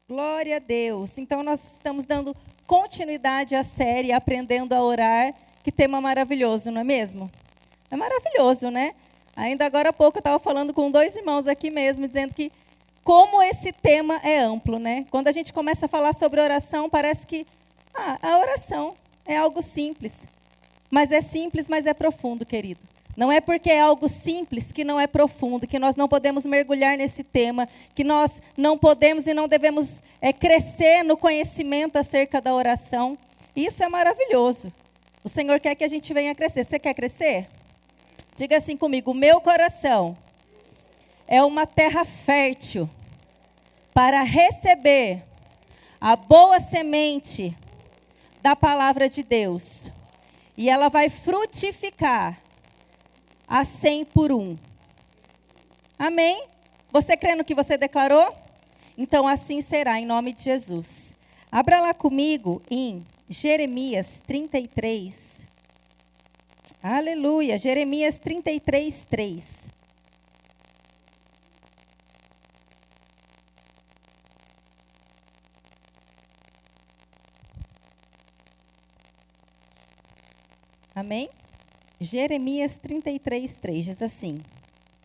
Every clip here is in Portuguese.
Glória a Deus. Então, nós estamos dando continuidade à série Aprendendo a Orar. Que tema maravilhoso, não é mesmo? É maravilhoso, né? Ainda agora há pouco eu estava falando com dois irmãos aqui mesmo, dizendo que como esse tema é amplo, né? Quando a gente começa a falar sobre oração, parece que a oração é algo simples. Mas é simples, mas é profundo, querido. Não é porque é algo simples que não é profundo, que nós não podemos mergulhar nesse tema, que nós não podemos e não devemos crescer no conhecimento acerca da oração. Isso é maravilhoso. O Senhor quer que a gente venha crescer. Você quer crescer? Diga assim comigo: o meu coração é uma terra fértil para receber a boa semente da palavra de Deus. E ela vai frutificar a 100 por 1. Amém? Você crê no que você declarou? Então assim será, em nome de Jesus. Abra lá comigo em Jeremias 33. Aleluia, Jeremias 33, 3. Amém? Jeremias 33, 3 diz assim: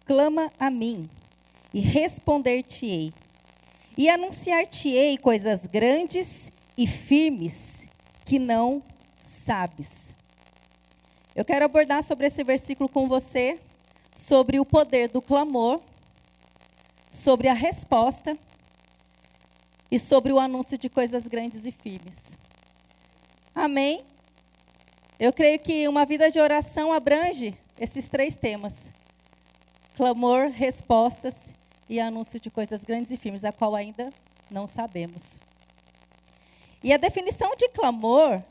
clama a mim, e responder-te-ei, e anunciar-te-ei coisas grandes e firmes, que não sabes. Eu quero abordar sobre esse versículo com você, sobre o poder do clamor, sobre a resposta, e sobre o anúncio de coisas grandes e firmes. Amém? Eu creio que uma vida de oração abrange esses três temas: clamor, respostas e anúncio de coisas grandes e firmes, a qual ainda não sabemos. E a definição de clamor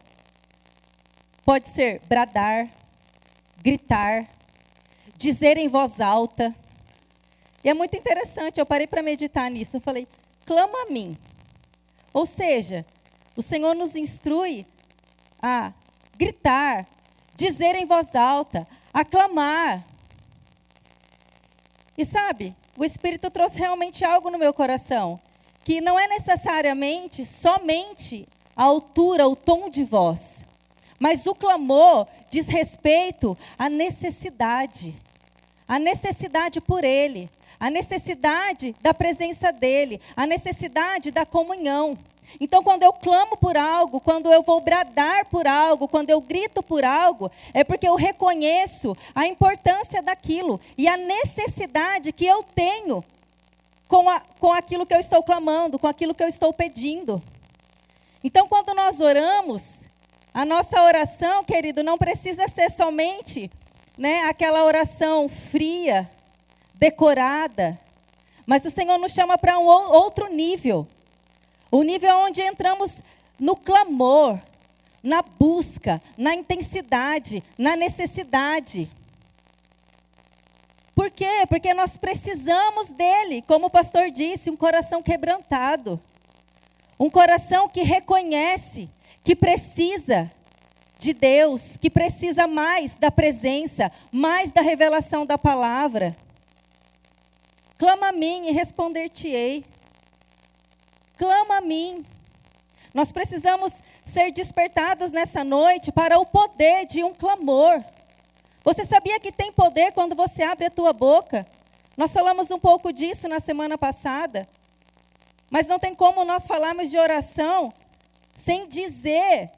pode ser bradar, gritar, dizer em voz alta. E é muito interessante, eu parei para meditar nisso. Eu falei: clama a mim. Ou seja, o Senhor nos instrui a gritar, dizer em voz alta, aclamar. E sabe, o Espírito trouxe realmente algo no meu coração, que não é necessariamente somente a altura, o tom de voz, mas o clamor diz respeito à necessidade por Ele, a necessidade da presença dEle, a necessidade da comunhão. Então, quando eu clamo por algo, quando eu vou bradar por algo, quando eu grito por algo, é porque eu reconheço a importância daquilo e a necessidade que eu tenho com aquilo que eu estou clamando, com aquilo que eu estou pedindo. Então, quando nós oramos, a nossa oração, querido, não precisa ser somente, aquela oração fria, decorada, mas o Senhor nos chama para um outro nível. O nível onde entramos no clamor, na busca, na intensidade, na necessidade. Por quê? Porque nós precisamos dele, como o pastor disse, um coração quebrantado. Um coração que reconhece que precisa de Deus, que precisa mais da presença, mais da revelação da palavra. Clama a mim e responder-te-ei. Clama a mim. Nós precisamos ser despertados nessa noite para o poder de um clamor. Você sabia que tem poder quando você abre a tua boca? Nós falamos um pouco disso na semana passada. Mas não tem como nós falarmos de oração sem dizer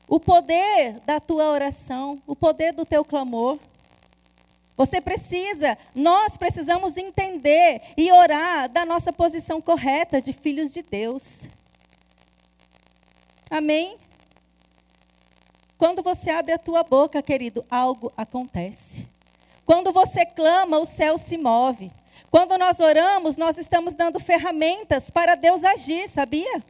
o poder da tua oração, o poder do teu clamor. Nós precisamos entender e orar da nossa posição correta de filhos de Deus. Amém? Quando você abre a tua boca, querido, algo acontece. Quando você clama, o céu se move. Quando nós oramos, nós estamos dando ferramentas para Deus agir, sabia?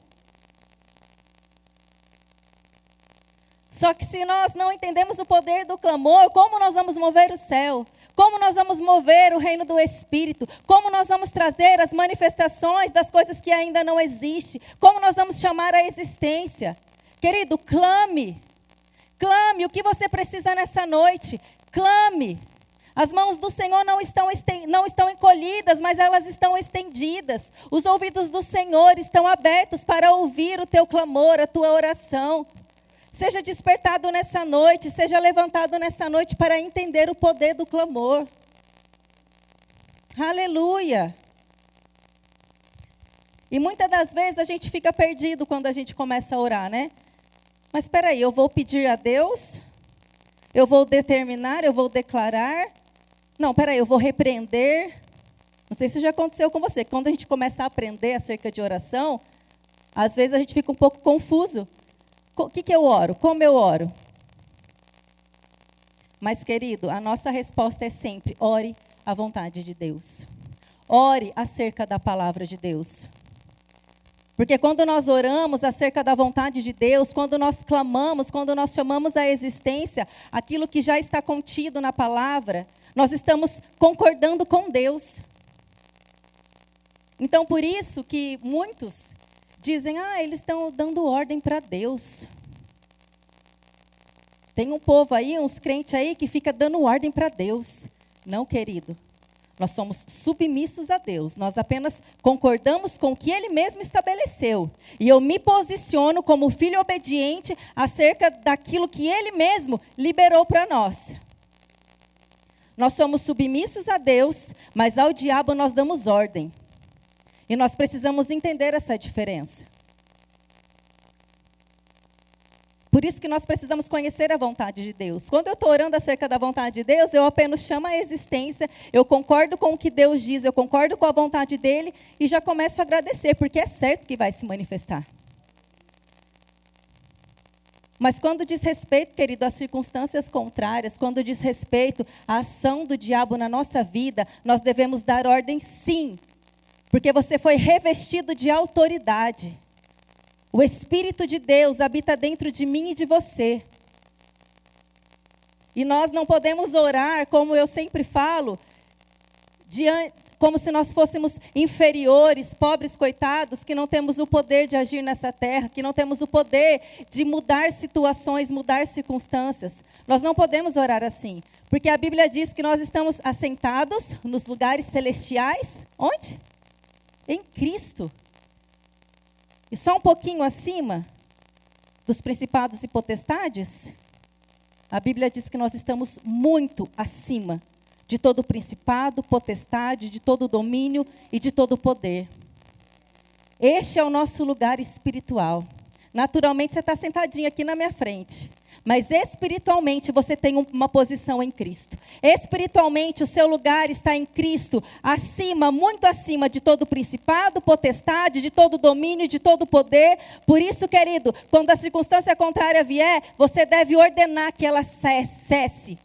Só que se nós não entendemos o poder do clamor, como nós vamos mover o céu? Como nós vamos mover o reino do Espírito? Como nós vamos trazer as manifestações das coisas que ainda não existem? Como nós vamos chamar a existência? Querido, clame. Clame o que você precisa nessa noite. Clame. As mãos do Senhor não estão encolhidas, mas elas estão estendidas. Os ouvidos do Senhor estão abertos para ouvir o teu clamor, a tua oração. Seja despertado nessa noite, seja levantado nessa noite para entender o poder do clamor. Aleluia! E muitas das vezes a gente fica perdido quando a gente começa a orar, né? Mas espera aí, eu vou pedir a Deus? Eu vou determinar? Eu vou declarar? Não, espera aí, eu vou repreender? Não sei se já aconteceu com você. Quando a gente começa a aprender acerca de oração, às vezes a gente fica um pouco confuso. O que eu oro? Como eu oro? Mas, querido, a nossa resposta é sempre: ore à vontade de Deus. Ore acerca da palavra de Deus. Porque quando nós oramos acerca da vontade de Deus, quando nós clamamos, quando nós chamamos à existência aquilo que já está contido na palavra, nós estamos concordando com Deus. Então, por isso que muitos dizem, eles estão dando ordem para Deus. Tem um povo aí, uns crentes aí, que fica dando ordem para Deus. Não, querido. Nós somos submissos a Deus. Nós apenas concordamos com o que Ele mesmo estabeleceu. E eu me posiciono como filho obediente acerca daquilo que Ele mesmo liberou para nós. Nós somos submissos a Deus, mas ao diabo nós damos ordem. E nós precisamos entender essa diferença. Por isso que nós precisamos conhecer a vontade de Deus. Quando eu estou orando acerca da vontade de Deus, eu apenas chamo a existência, eu concordo com o que Deus diz, eu concordo com a vontade dEle e já começo a agradecer, porque é certo que vai se manifestar. Mas quando diz respeito, querido, às circunstâncias contrárias, quando diz respeito à ação do diabo na nossa vida, nós devemos dar ordem sim, porque você foi revestido de autoridade. O Espírito de Deus habita dentro de mim e de você. E nós não podemos orar, como eu sempre falo, como se nós fôssemos inferiores, pobres coitados, que não temos o poder de agir nessa terra, que não temos o poder de mudar situações, mudar circunstâncias. Nós não podemos orar assim, porque a Bíblia diz que nós estamos assentados nos lugares celestiais. Onde? Em Cristo. E só um pouquinho acima dos principados e potestades, a Bíblia diz que nós estamos muito acima de todo principado, potestade, de todo domínio e de todo poder. Este é o nosso lugar espiritual. Naturalmente você está sentadinho aqui na minha frente. Mas espiritualmente você tem uma posição em Cristo. Espiritualmente o seu lugar está em Cristo, acima, muito acima de todo principado, potestade, de todo domínio, de todo poder. Por isso, querido, quando a circunstância contrária vier, você deve ordenar que ela cesse.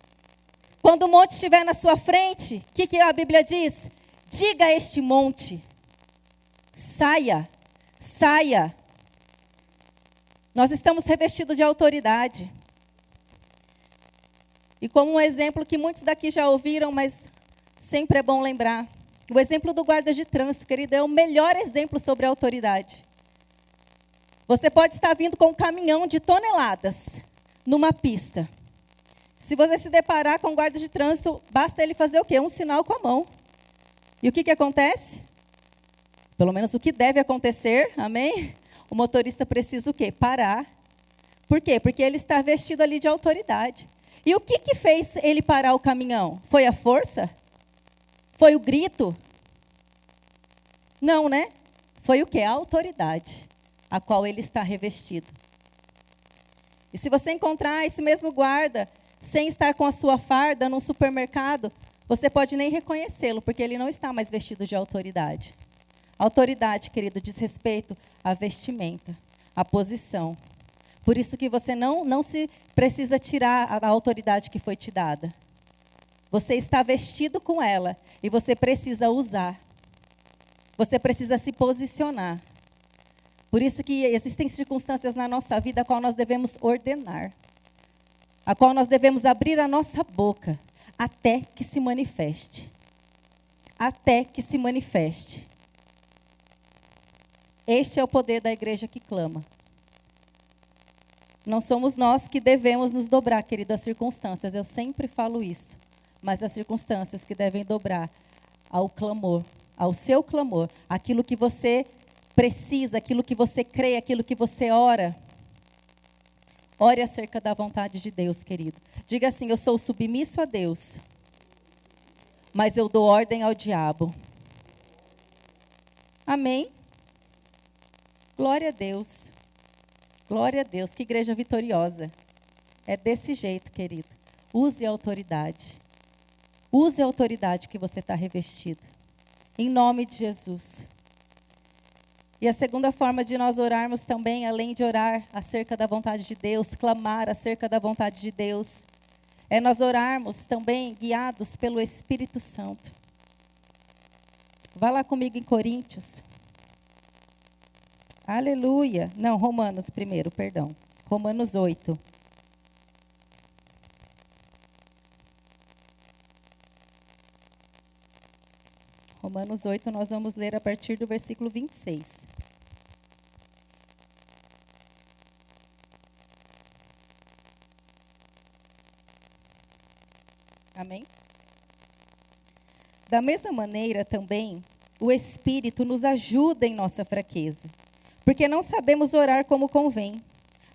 Quando o monte estiver na sua frente, o que a Bíblia diz? Diga a este monte, saia, saia. Nós estamos revestidos de autoridade. E como um exemplo que muitos daqui já ouviram, mas sempre é bom lembrar. O exemplo do guarda de trânsito, querido, é o melhor exemplo sobre a autoridade. Você pode estar vindo com um caminhão de toneladas numa pista. Se você se deparar com um guarda de trânsito, basta ele fazer o quê? Um sinal com a mão. E o que acontece? Pelo menos o que deve acontecer, amém? O motorista precisa o quê? Parar. Por quê? Porque ele está vestido ali de autoridade. E o que fez ele parar o caminhão? Foi a força? Foi o grito? Não, né? Foi o quê? A autoridade, a qual ele está revestido. E se você encontrar esse mesmo guarda, sem estar com a sua farda num supermercado, você pode nem reconhecê-lo, porque ele não está mais vestido de autoridade. Autoridade, querido, diz respeito à vestimenta, à posição. Por isso que você não se precisa tirar a autoridade que foi te dada. Você está vestido com ela e você precisa usar. Você precisa se posicionar. Por isso que existem circunstâncias na nossa vida a qual nós devemos ordenar. A qual nós devemos abrir a nossa boca até que se manifeste. Até que se manifeste. Este é o poder da igreja que clama. Não somos nós que devemos nos dobrar, querido, às circunstâncias. Eu sempre falo isso. mas as circunstâncias que devem dobrar ao clamor, ao seu clamor, aquilo que você precisa, aquilo que você crê, aquilo que você ora. Ore acerca da vontade de Deus, querido. Diga assim: eu sou submisso a Deus, mas eu dou ordem ao diabo. Amém? Glória a Deus. Glória a Deus. Que igreja vitoriosa. É desse jeito, querido. Use a autoridade. Use a autoridade que você está revestido. Em nome de Jesus. E a segunda forma de nós orarmos também, além de orar acerca da vontade de Deus, clamar acerca da vontade de Deus, é nós orarmos também guiados pelo Espírito Santo. Vá lá comigo em Coríntios. Aleluia. Não, Romanos primeiro, perdão. Romanos 8. Romanos 8, nós vamos ler a partir do versículo 26. Amém? Da mesma maneira também, o Espírito nos ajuda em nossa fraqueza, porque não sabemos orar como convém,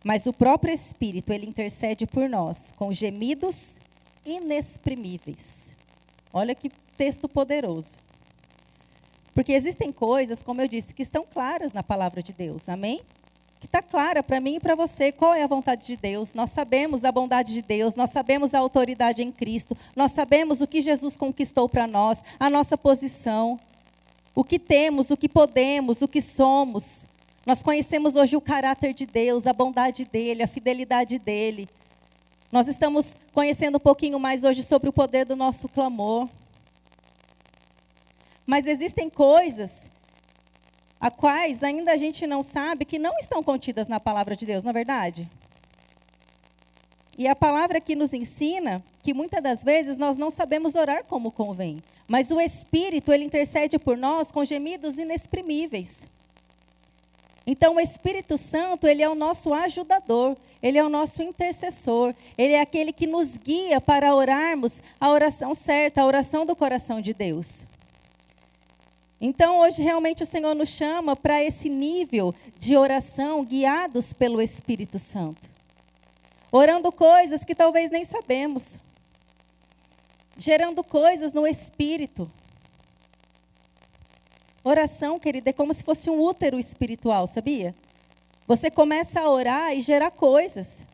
mas o próprio Espírito, ele intercede por nós, com gemidos inexprimíveis. Olha que texto poderoso. Porque existem coisas, como eu disse, que estão claras na palavra de Deus, amém? Que está clara para mim e para você qual é a vontade de Deus. Nós sabemos a bondade de Deus, nós sabemos a autoridade em Cristo, nós sabemos o que Jesus conquistou para nós, a nossa posição, o que temos, o que podemos, o que somos. Nós conhecemos hoje o caráter de Deus, a bondade dEle, a fidelidade dEle. Nós estamos conhecendo um pouquinho mais hoje sobre o poder do nosso clamor. Mas existem coisas a quais ainda a gente não sabe que não estão contidas na palavra de Deus, não é verdade? E a palavra aqui nos ensina que muitas das vezes nós não sabemos orar como convém. Mas o Espírito, ele intercede por nós com gemidos inexprimíveis. Então o Espírito Santo, ele é o nosso ajudador, ele é o nosso intercessor, ele é aquele que nos guia para orarmos a oração certa, a oração do coração de Deus. Então, hoje, realmente, o Senhor nos chama para esse nível de oração guiados pelo Espírito Santo. Orando coisas que talvez nem sabemos. Gerando coisas no Espírito. Oração, querida, é como se fosse um útero espiritual, sabia? Você começa a orar e gerar coisas.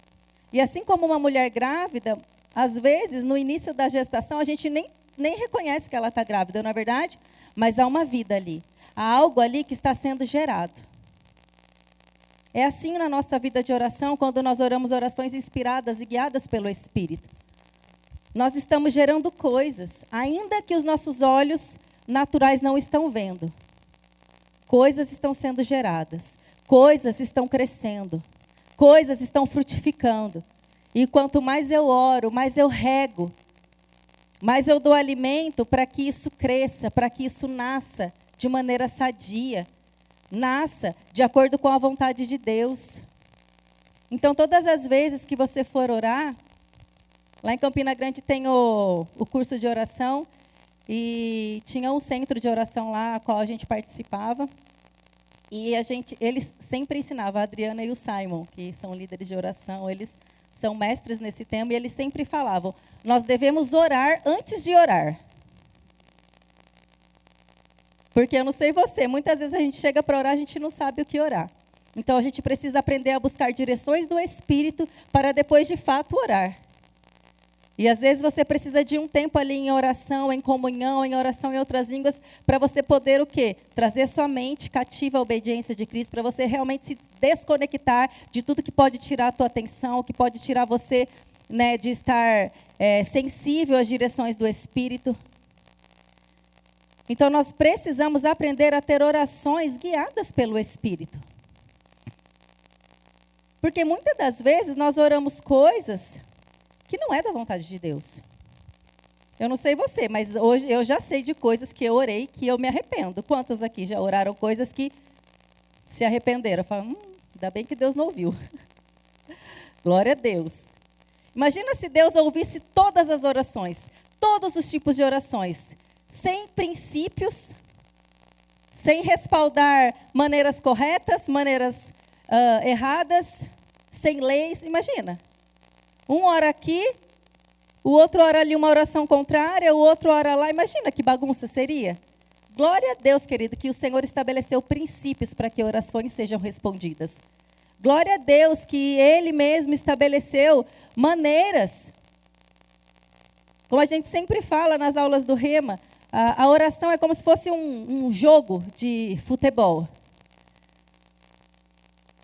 E assim como uma mulher grávida, às vezes, no início da gestação, a gente nem reconhece que ela está grávida, não é verdade? Mas há uma vida ali. Há algo ali que está sendo gerado. É assim na nossa vida de oração, quando nós oramos orações inspiradas e guiadas pelo Espírito. Nós estamos gerando coisas, ainda que os nossos olhos naturais não estão vendo. Coisas estão sendo geradas. Coisas estão crescendo. Coisas estão frutificando. E quanto mais eu oro, mais eu rego, mas eu dou alimento para que isso cresça, para que isso nasça de maneira sadia, nasça de acordo com a vontade de Deus. Então, todas as vezes que você for orar, lá em Campina Grande tem o curso de oração, e tinha um centro de oração lá, a qual a gente participava, e eles sempre ensinavam, a Adriana e o Simon, que são líderes de oração, eles são mestres nesse tema, e eles sempre falavam: nós devemos orar antes de orar. Porque eu não sei você, muitas vezes a gente chega para orar, a gente não sabe o que orar. Então a gente precisa aprender a buscar direções do Espírito para depois de fato orar. E às vezes você precisa de um tempo ali em oração, em comunhão, em oração em outras línguas, para você poder o quê? Trazer sua mente cativa à obediência de Cristo, para você realmente se desconectar de tudo que pode tirar a tua atenção, que pode tirar você, né, de estar sensível às direções do Espírito. Então nós precisamos aprender a ter orações guiadas pelo Espírito. Porque muitas das vezes nós oramos coisas que não é da vontade de Deus. Eu não sei você, mas hoje eu já sei de coisas que eu orei que eu me arrependo. Quantos aqui já oraram coisas que se arrependeram? Eu falo, ainda bem que Deus não ouviu. Glória a Deus. Imagina se Deus ouvisse todas as orações, todos os tipos de orações, sem princípios, sem respaldar maneiras corretas, maneiras erradas, sem leis. Imagina, um ora aqui, o outro ora ali uma oração contrária, o outro ora lá. Imagina que bagunça seria. Glória a Deus, querido, que o Senhor estabeleceu princípios para que orações sejam respondidas. Glória a Deus que Ele mesmo estabeleceu maneiras. Como a gente sempre fala nas aulas do Rema, a oração é como se fosse um jogo de futebol.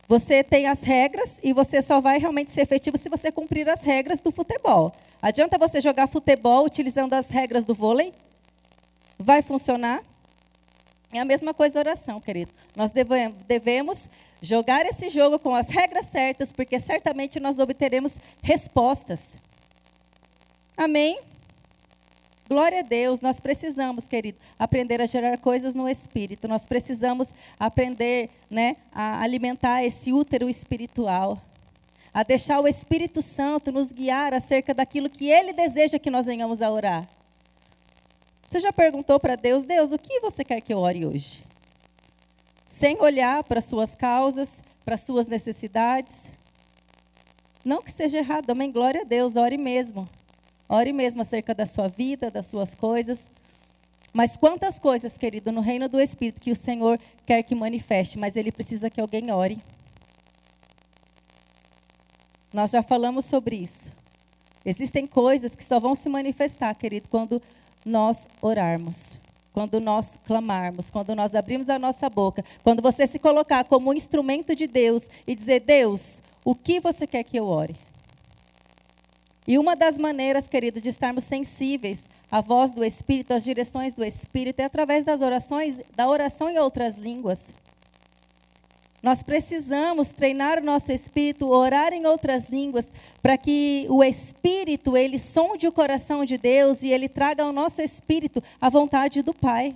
Você tem as regras e você só vai realmente ser efetivo se você cumprir as regras do futebol. Adianta você jogar futebol utilizando as regras do vôlei? Vai funcionar? É a mesma coisa a oração, querido. Nós devemos jogar esse jogo com as regras certas, porque certamente nós obteremos respostas. Amém? Glória a Deus, nós precisamos, querido, aprender a gerar coisas no Espírito. Nós precisamos aprender, a alimentar esse útero espiritual. A deixar o Espírito Santo nos guiar acerca daquilo que Ele deseja que nós venhamos a orar. Você já perguntou para Deus, Deus, o que você quer que eu ore hoje? Sem olhar para as suas causas, para as suas necessidades. Não que seja errado, amém? Glória a Deus, ore mesmo. Ore mesmo acerca da sua vida, das suas coisas. Mas quantas coisas, querido, no reino do Espírito que o Senhor quer que manifeste, mas Ele precisa que alguém ore. Nós já falamos sobre isso. Existem coisas que só vão se manifestar, querido, quando nós orarmos, quando nós clamarmos, quando nós abrimos a nossa boca, quando você se colocar como um instrumento de Deus e dizer, Deus, o que você quer que eu ore? E uma das maneiras, querido, de estarmos sensíveis à voz do Espírito, às direções do Espírito, é através das orações, da oração em outras línguas. Nós precisamos treinar o nosso espírito, orar em outras línguas, para que o Espírito, ele sonde o coração de Deus e ele traga ao nosso espírito a vontade do Pai.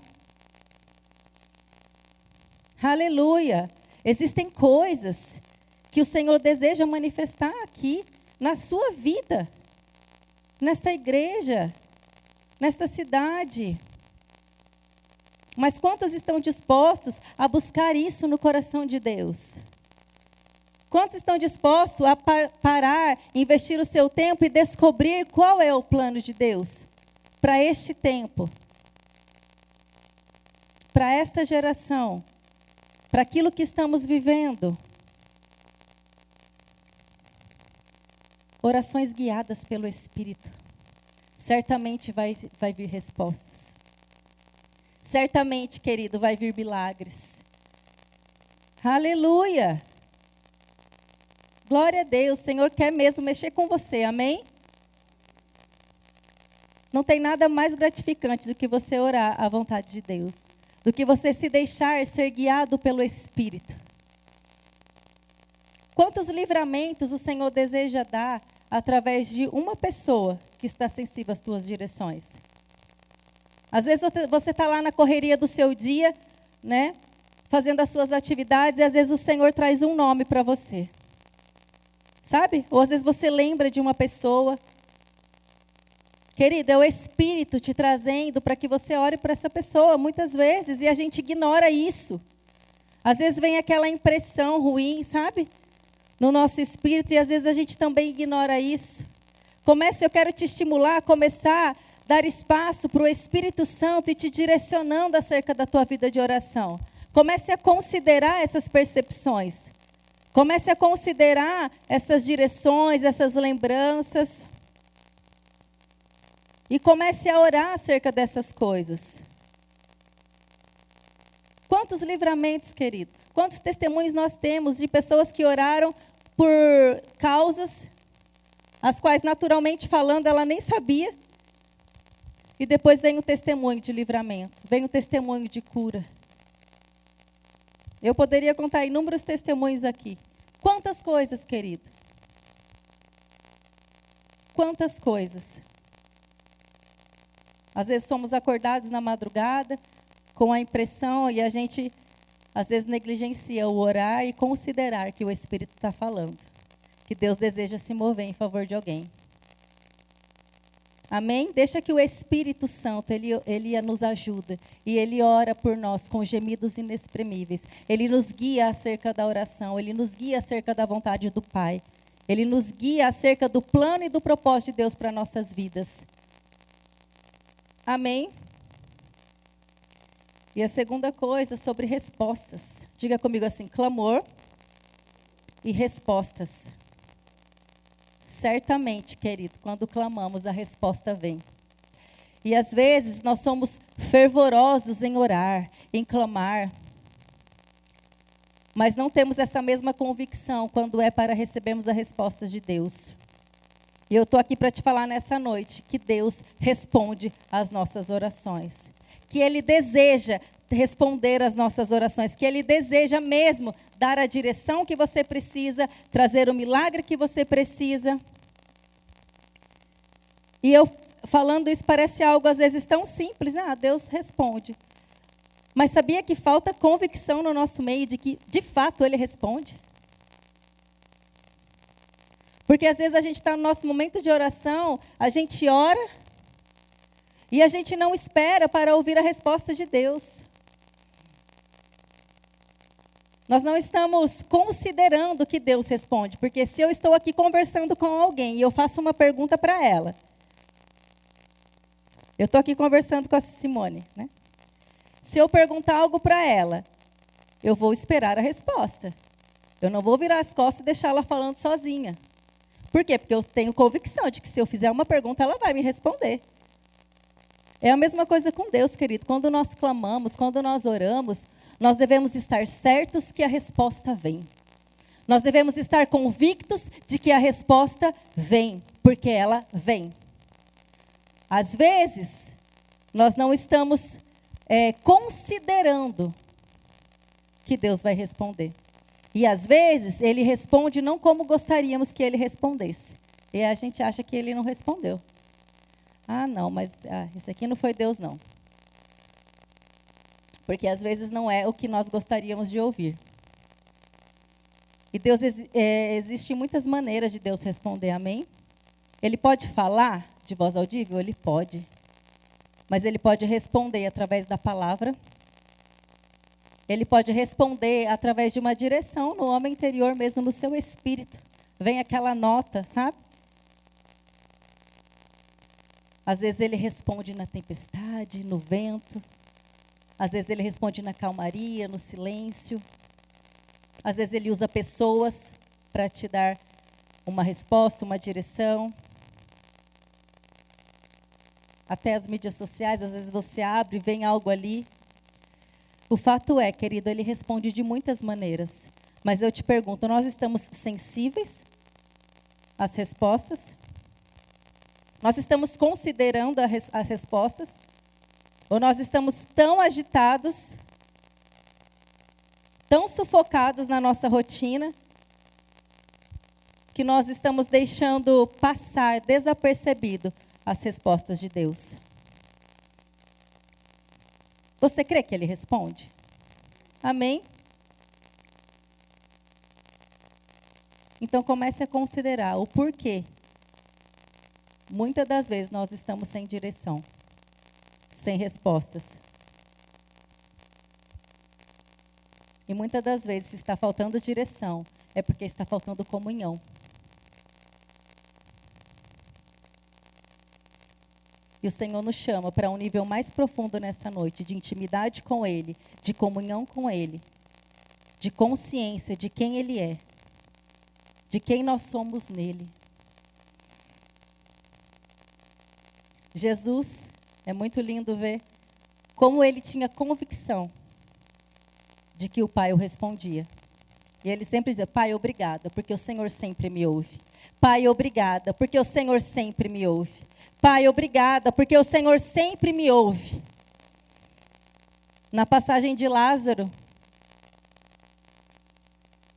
Aleluia! Existem coisas que o Senhor deseja manifestar aqui, na sua vida, nesta igreja, nesta cidade. Mas quantos estão dispostos a buscar isso no coração de Deus? Quantos estão dispostos a parar, investir o seu tempo e descobrir qual é o plano de Deus para este tempo? Para esta geração? Para aquilo que estamos vivendo? Orações guiadas pelo Espírito. Certamente vai vir respostas. Certamente, querido, vai vir milagres. Aleluia! Glória a Deus, o Senhor quer mesmo mexer com você, amém? Não tem nada mais gratificante do que você orar à vontade de Deus, do que você se deixar ser guiado pelo Espírito. Quantos livramentos o Senhor deseja dar através de uma pessoa que está sensível às tuas direções? Às vezes você está lá na correria do seu dia, fazendo as suas atividades, e às vezes o Senhor traz um nome para você. Sabe? Ou às vezes você lembra de uma pessoa. Querido, é o Espírito te trazendo para que você ore para essa pessoa, muitas vezes, e a gente ignora isso. Às vezes vem aquela impressão ruim, sabe? No nosso espírito, e às vezes a gente também ignora isso. Eu quero te estimular a começar a dar espaço para o Espírito Santo e te direcionando acerca da tua vida de oração. Comece a considerar essas percepções. Comece a considerar essas direções, essas lembranças. E comece a orar acerca dessas coisas. Quantos livramentos, querido? Quantos testemunhos nós temos de pessoas que oraram por causas, as quais, naturalmente falando, ela nem sabia. E depois vem o testemunho de livramento, vem o testemunho de cura. Eu poderia contar inúmeros testemunhos aqui. Quantas coisas, querido? Quantas coisas? Às vezes somos acordados na madrugada com a impressão e a gente, às vezes, negligencia o orar e considerar que o Espírito está falando. Que Deus deseja se mover em favor de alguém. Amém? Deixa que o Espírito Santo, ele nos ajuda. E ele ora por nós com gemidos inexprimíveis. Ele nos guia acerca da oração. Ele nos guia acerca da vontade do Pai. Ele nos guia acerca do plano e do propósito de Deus para nossas vidas. Amém? E a segunda coisa, sobre respostas. Diga comigo assim, clamor e respostas. Certamente, querido, quando clamamos, a resposta vem. E às vezes nós somos fervorosos em orar, em clamar, mas não temos essa mesma convicção quando é para recebermos a resposta de Deus. E eu estou aqui para te falar nessa noite que Deus responde às nossas orações. Que Ele deseja responder às nossas orações, que Ele deseja mesmo dar a direção que você precisa, trazer o milagre que você precisa. E eu falando isso parece algo às vezes tão simples, Deus responde. Mas sabia que falta convicção no nosso meio de que de fato Ele responde? Porque às vezes a gente está no nosso momento de oração, a gente ora e a gente não espera para ouvir a resposta de Deus. Nós não estamos considerando que Deus responde, porque se eu estou aqui conversando com alguém e eu faço uma pergunta para ela, eu estou aqui conversando com a Simone, né? Se eu perguntar algo para ela, eu vou esperar a resposta. Eu não vou virar as costas e deixar ela falando sozinha. Por quê? Porque eu tenho convicção de que se eu fizer uma pergunta, ela vai me responder. É a mesma coisa com Deus, querido. Quando nós clamamos, quando nós oramos, nós devemos estar certos que a resposta vem. Nós devemos estar convictos de que a resposta vem, porque ela vem. Às vezes, nós não estamos considerando que Deus vai responder. E às vezes, Ele responde não como gostaríamos que Ele respondesse. E a gente acha que Ele não respondeu. Não, mas esse aqui não foi Deus, não. Porque às vezes não é o que nós gostaríamos de ouvir. E Deus, existe muitas maneiras de Deus responder, amém? Ele pode falar de voz audível? Ele pode. Mas Ele pode responder através da palavra. Ele pode responder através de uma direção no homem interior mesmo, no seu espírito. Vem aquela nota, sabe? Às vezes Ele responde na tempestade, no vento. Às vezes Ele responde na calmaria, no silêncio. Às vezes Ele usa pessoas para te dar uma resposta, uma direção. Até as mídias sociais, às vezes você abre e vem algo ali. O fato é, querido, Ele responde de muitas maneiras. Mas eu te pergunto, nós estamos sensíveis às respostas? Nós estamos considerando as respostas? Ou nós estamos tão agitados, tão sufocados na nossa rotina, que nós estamos deixando passar desapercebido as respostas de Deus? Você crê que Ele responde? Amém? Então comece a considerar o porquê. Muitas das vezes nós estamos sem direção, sem respostas. E muitas das vezes, se está faltando direção, é porque está faltando comunhão. E o Senhor nos chama para um nível mais profundo nessa noite, de intimidade com Ele, de comunhão com Ele, de consciência de quem Ele é, de quem nós somos nele. Jesus, é muito lindo ver como Ele tinha convicção de que o Pai o respondia. E Ele sempre dizia, Pai, obrigada, porque o Senhor sempre me ouve. Pai, obrigada, porque o Senhor sempre me ouve. Pai, obrigada, porque o Senhor sempre me ouve. Na passagem de Lázaro,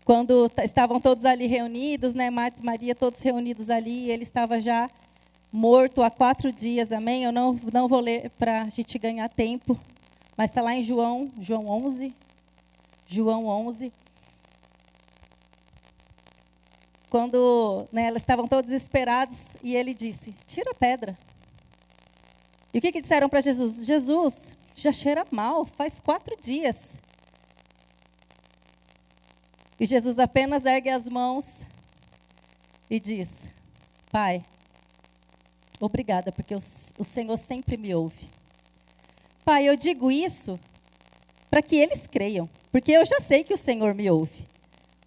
quando estavam todos ali reunidos, né, Marta e Maria, todos reunidos ali, ele estava já morto há 4 dias, amém? Eu não vou ler para a gente ganhar tempo, mas está lá em João 11. João 11. Quando elas estavam todos desesperados, e ele disse, tira a pedra. E o que disseram para Jesus? Jesus, já cheira mal, faz 4 dias. E Jesus apenas ergue as mãos e diz: Pai, obrigada, porque o Senhor sempre me ouve. Pai, eu digo isso para que eles creiam, porque eu já sei que o Senhor me ouve.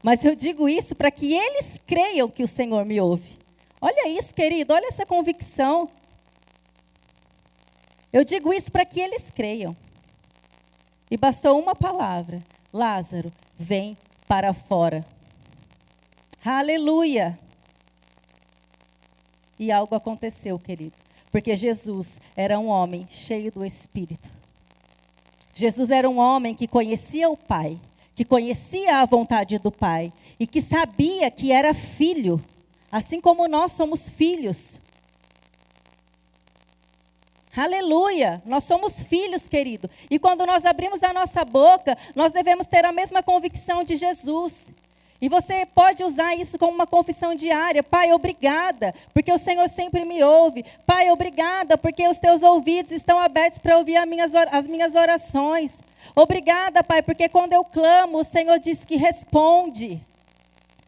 Mas eu digo isso para que eles creiam que o Senhor me ouve. Olha isso, querido, olha essa convicção. Eu digo isso para que eles creiam. E bastou uma palavra: Lázaro, vem para fora. Aleluia! E algo aconteceu, querido. Porque Jesus era um homem cheio do Espírito. Jesus era um homem que conhecia o Pai, que conhecia a vontade do Pai e que sabia que era filho, assim como nós somos filhos. Aleluia! Nós somos filhos, querido. E quando nós abrimos a nossa boca, nós devemos ter a mesma convicção de Jesus. E você pode usar isso como uma confissão diária. Pai, obrigada, porque o Senhor sempre me ouve. Pai, obrigada, porque os teus ouvidos estão abertos para ouvir as minhas orações. Obrigada, Pai, porque quando eu clamo, o Senhor diz que responde.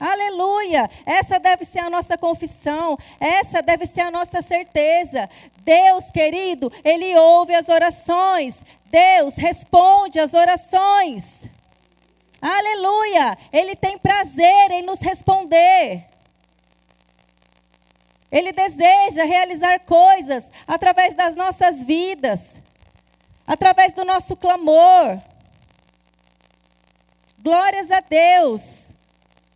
Aleluia! Essa deve ser a nossa confissão, essa deve ser a nossa certeza. Deus, querido, Ele ouve as orações. Deus responde as orações. Aleluia! Ele tem prazer em nos responder. Ele deseja realizar coisas através das nossas vidas, através do nosso clamor. Glórias a Deus.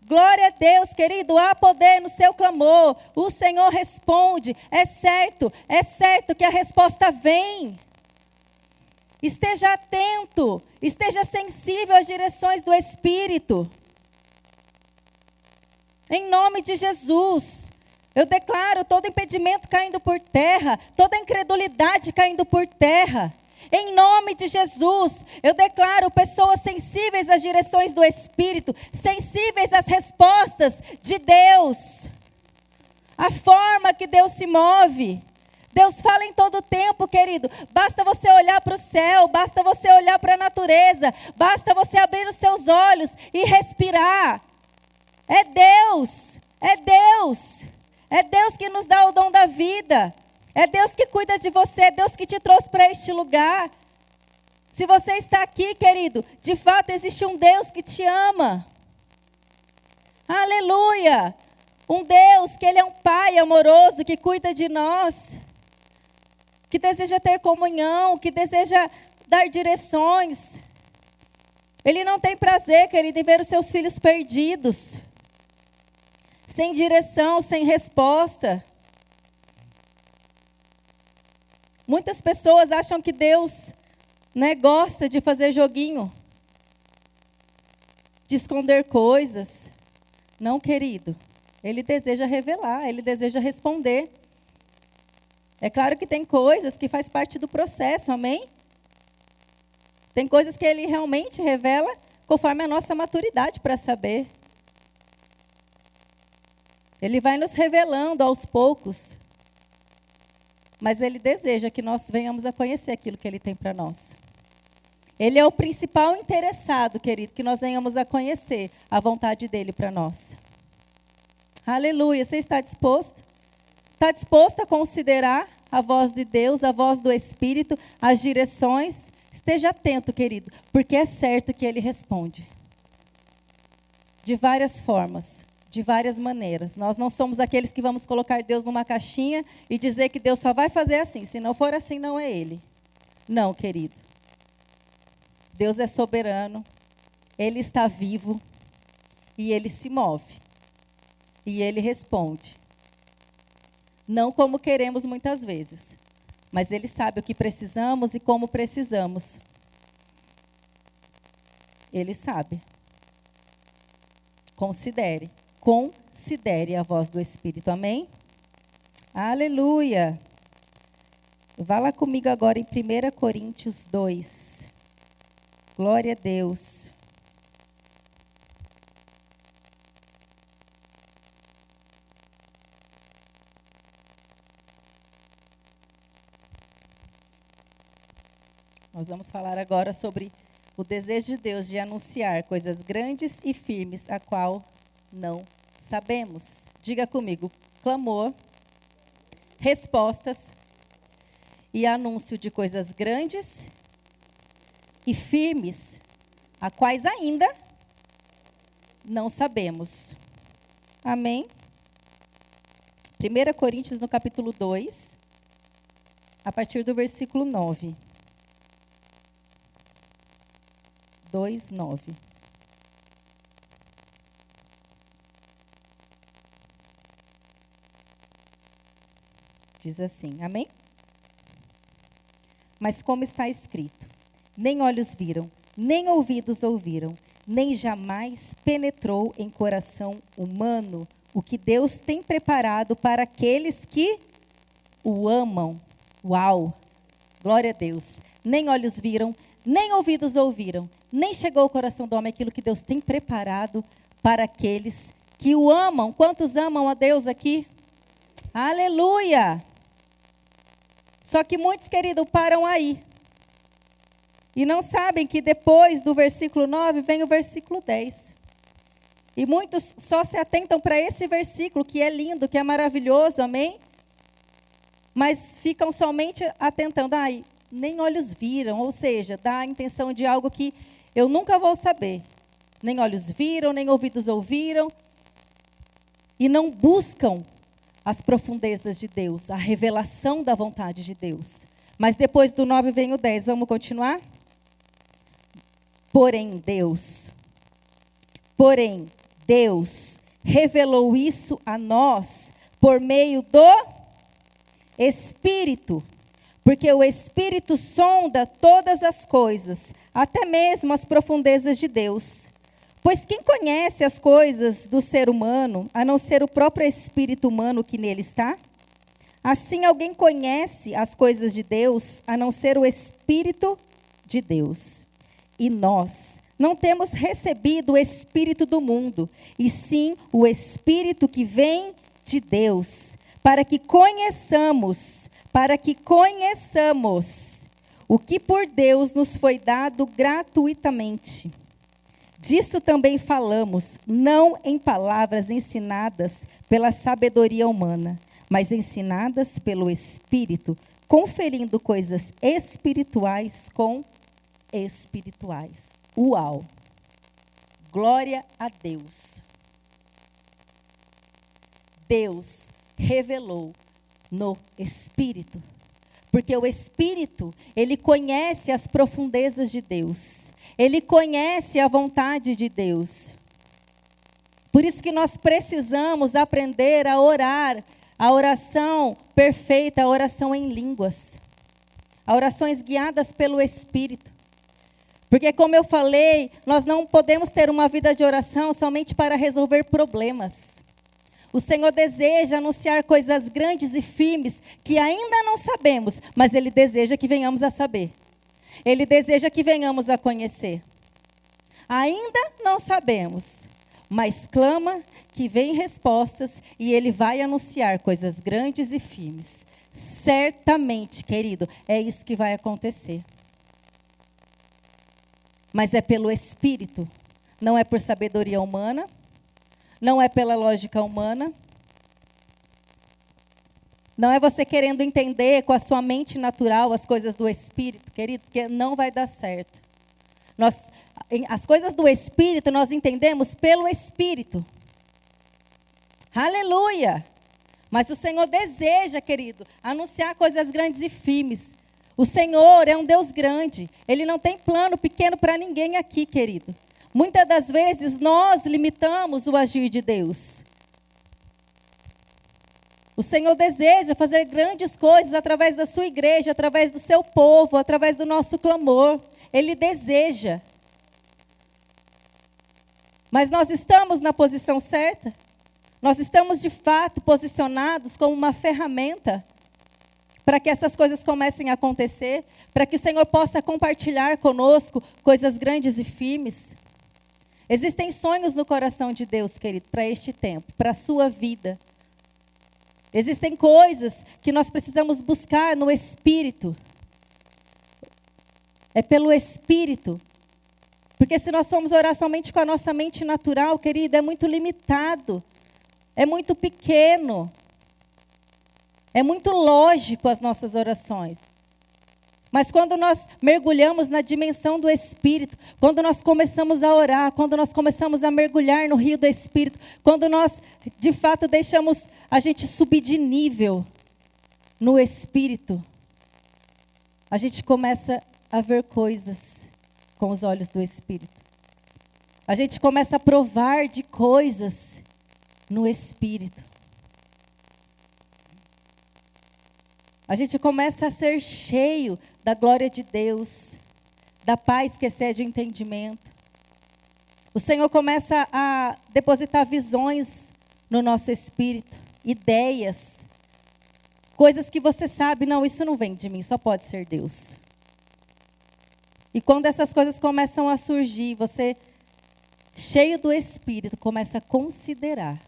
Glória a Deus, querido, há poder no seu clamor. O Senhor responde. É certo que a resposta vem. Esteja atento, esteja sensível às direções do Espírito. Em nome de Jesus, eu declaro todo impedimento caindo por terra, toda incredulidade caindo por terra. Em nome de Jesus, eu declaro pessoas sensíveis às direções do Espírito, sensíveis às respostas de Deus. A forma que Deus se move. Deus fala em todo tempo, querido. Basta você olhar para o céu, basta você olhar para a natureza, basta você abrir os seus olhos e respirar. É Deus, é Deus. É Deus que nos dá o dom da vida. É Deus que cuida de você, é Deus que te trouxe para este lugar. Se você está aqui, querido, de fato existe um Deus que te ama. Aleluia! Um Deus que Ele é um Pai amoroso, que cuida de nós. Que deseja ter comunhão, que deseja dar direções. Ele não tem prazer, querido, em ver os seus filhos perdidos. Sem direção, sem resposta. Muitas pessoas acham que Deus, gosta de fazer joguinho, de esconder coisas. Não, querido. Ele deseja revelar, Ele deseja responder. É claro que tem coisas que faz parte do processo, amém? Tem coisas que Ele realmente revela conforme a nossa maturidade para saber. Ele vai nos revelando aos poucos. Mas Ele deseja que nós venhamos a conhecer aquilo que Ele tem para nós. Ele é o principal interessado, querido, que nós venhamos a conhecer a vontade dEle para nós. Aleluia. Você está disposto? Está disposto a considerar a voz de Deus, a voz do Espírito, as direções? Esteja atento, querido, porque é certo que Ele responde. De várias formas. De várias maneiras. Nós não somos aqueles que vamos colocar Deus numa caixinha e dizer que Deus só vai fazer assim. Se não for assim, não é Ele. Não, querido. Deus é soberano. Ele está vivo. E Ele se move. E Ele responde. Não como queremos muitas vezes. Mas Ele sabe o que precisamos e como precisamos. Ele sabe. Considere a voz do Espírito, amém? Aleluia! Vá lá comigo agora em 1 Coríntios 2. Glória a Deus. Nós vamos falar agora sobre o desejo de Deus de anunciar coisas grandes e firmes, a qual não sabemos. Diga comigo, clamor, respostas e anúncio de coisas grandes e firmes, a quais ainda não sabemos. Amém? 1 Coríntios, no capítulo 2, a partir do versículo 9. 2:9. Diz assim, amém? Mas como está escrito, nem olhos viram, nem ouvidos ouviram, nem jamais penetrou em coração humano o que Deus tem preparado para aqueles que o amam. Uau! Glória a Deus. Nem olhos viram, nem ouvidos ouviram, nem chegou ao coração do homem aquilo que Deus tem preparado para aqueles que o amam. Quantos amam a Deus aqui? Aleluia! Só que muitos, queridos, param aí. E não sabem que depois do versículo 9 vem o versículo 10. E muitos só se atentam para esse versículo, que é lindo, que é maravilhoso, amém? Mas ficam somente atentando, nem olhos viram, ou seja, dá a intenção de algo que eu nunca vou saber. Nem olhos viram, nem ouvidos ouviram. E não buscam as profundezas de Deus, a revelação da vontade de Deus. Mas depois do 9 vem o 10, vamos continuar? Porém, Deus revelou isso a nós por meio do Espírito. Porque o Espírito sonda todas as coisas, até mesmo as profundezas de Deus. Pois quem conhece as coisas do ser humano, a não ser o próprio espírito humano que nele está? Assim, alguém conhece as coisas de Deus, a não ser o Espírito de Deus. E nós não temos recebido o Espírito do mundo, e sim o Espírito que vem de Deus, para que conheçamos o que por Deus nos foi dado gratuitamente. Disso também falamos, não em palavras ensinadas pela sabedoria humana, mas ensinadas pelo Espírito, conferindo coisas espirituais com espirituais. Uau! Glória a Deus. Deus revelou no Espírito. Porque o Espírito, ele conhece as profundezas de Deus. Ele conhece a vontade de Deus. Por isso que nós precisamos aprender a orar, a oração perfeita, a oração em línguas. A orações guiadas pelo Espírito. Porque, como eu falei, nós não podemos ter uma vida de oração somente para resolver problemas. O Senhor deseja anunciar coisas grandes e firmes que ainda não sabemos, mas Ele deseja que venhamos a saber. Ele deseja que venhamos a conhecer. Ainda não sabemos, mas clama que vem respostas e Ele vai anunciar coisas grandes e firmes. Certamente, querido, é isso que vai acontecer. Mas é pelo Espírito, não é por sabedoria humana, não é pela lógica humana, não é você querendo entender com a sua mente natural as coisas do Espírito, querido, porque não vai dar certo. As coisas do Espírito nós entendemos pelo Espírito. Aleluia! Mas o Senhor deseja, querido, anunciar coisas grandes e firmes. O Senhor é um Deus grande. Ele não tem plano pequeno para ninguém aqui, querido. Muitas das vezes nós limitamos o agir de Deus. O Senhor deseja fazer grandes coisas através da sua igreja, através do seu povo, através do nosso clamor. Ele deseja. Mas nós estamos na posição certa? Nós estamos de fato posicionados como uma ferramenta para que essas coisas comecem a acontecer, para que o Senhor possa compartilhar conosco coisas grandes e firmes. Existem sonhos no coração de Deus, querido, para este tempo, para a sua vida. Existem coisas que nós precisamos buscar no Espírito. é pelo Espírito. Porque se nós formos orar somente com a nossa mente natural, querido, é muito limitado, é muito pequeno, é muito lógico as nossas orações. Mas quando nós mergulhamos na dimensão do Espírito, quando nós começamos a orar, quando nós começamos a mergulhar no rio do Espírito, quando nós, de fato, deixamos a gente subir de nível no Espírito, a gente começa a ver coisas com os olhos do Espírito. A gente começa a provar de coisas no Espírito. A gente começa a ser cheio da glória de Deus, da paz que excede o entendimento. O Senhor começa a depositar visões no nosso espírito, ideias, coisas que você sabe, não, isso não vem de mim, só pode ser Deus. E quando essas coisas começam a surgir, você, cheio do Espírito, começa a considerar.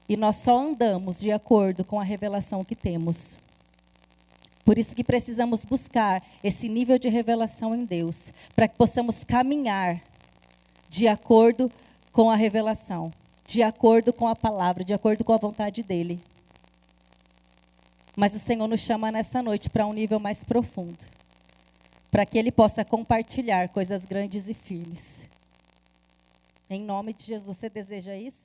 E nós só andamos de acordo com a revelação que temos. Por isso que precisamos buscar esse nível de revelação em Deus, para que possamos caminhar de acordo com a revelação, de acordo com a palavra, de acordo com a vontade dEle. Mas o Senhor nos chama nessa noite para um nível mais profundo, para que Ele possa compartilhar coisas grandes e firmes. Em nome de Jesus, você deseja isso?